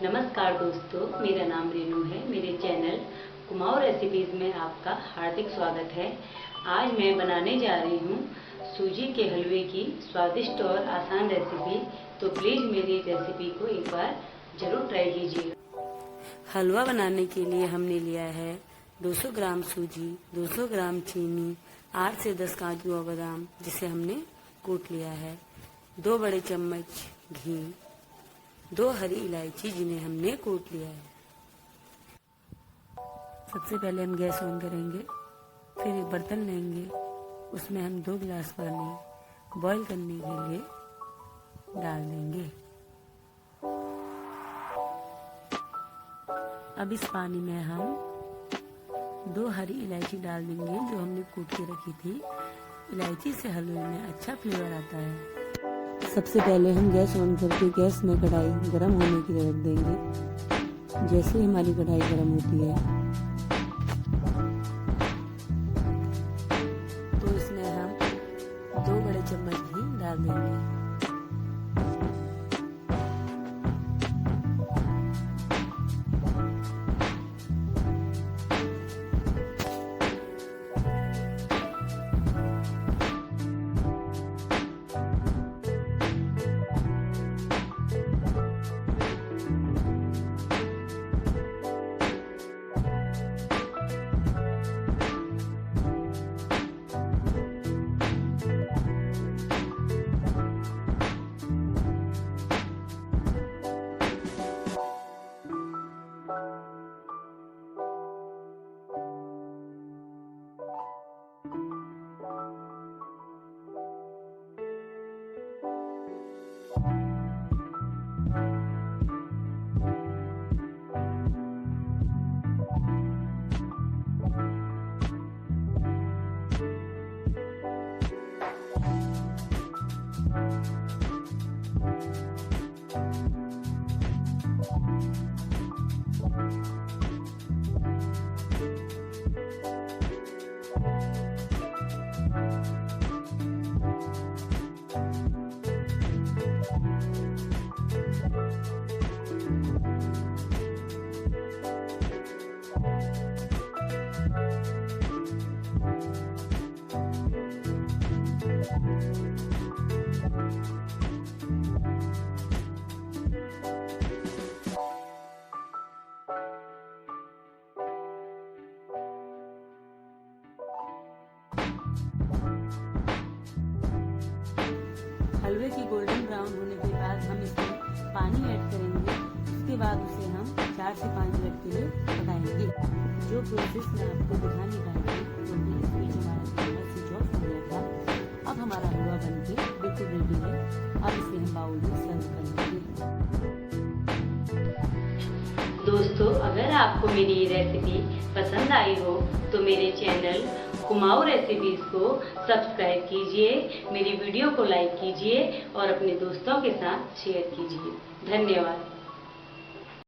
नमस्कार दोस्तों, मेरा नाम रेनू है। मेरे चैनल कुमाऊं रेसिपीज़ में आपका हार्दिक स्वागत है। आज मैं बनाने जा रही हूँ सूजी के हलवे की स्वादिष्ट और आसान रेसिपी। तो प्लीज़ मेरी रेसिपी को एक बार ज़रूर ट्राई कीजिएगा। हलवा बनाने के लिए हमने लिया है 200 ग्राम सूजी, 200 ग्राम चीनी, 8 से 10 काजू और बादाम जिसे हमने कूट लिया है, 2 बड़े चम्मच घी, 2 हरी इलायची जिन्हें हमने कूट लिया है। सबसे पहले हम गैस ऑन करेंगे, फिर एक बर्तन लेंगे, उसमें हम 2 गिलास पानी बॉईल करने के लिए डाल देंगे। अब इस पानी में हम 2 हरी इलायची डाल देंगे जो हमने कूट के रखी थी। इलायची से हलवे में अच्छा फ्लेवर आता है। सबसे पहले हम गैस ऑन करके गैस में कढ़ाई गरम होने के लिए रख देंगे। जैसे हमारी कढ़ाई गरम होती है तो इसमें हम 2 बड़े चम्मच घी डाल देंगे। हलवे की गोल्डन ब्राउन होने के बाद हम इसमें पानी ऐड करेंगे। उसके बाद उसे हम 4 से 5 मिनट के लिए पकाएंगे। जो प्रोसेस मैं आपको दिखाने वाली हूँ तो इस बीच हमारा गैस स्विच ऑफ हो गया था। अब हमारा हलवा बनके बिल्कुल रेडी है। अब इसे हम बाउल में सर्व करेंगे। दोस्तों, अगर आपको मेरी रेसिपी पसंद आई हो तो मेरे चैनल कुमाऊं रेसिपीज को सब्सक्राइब कीजिए, मेरी वीडियो को लाइक कीजिए और अपने दोस्तों के साथ शेयर कीजिए। धन्यवाद।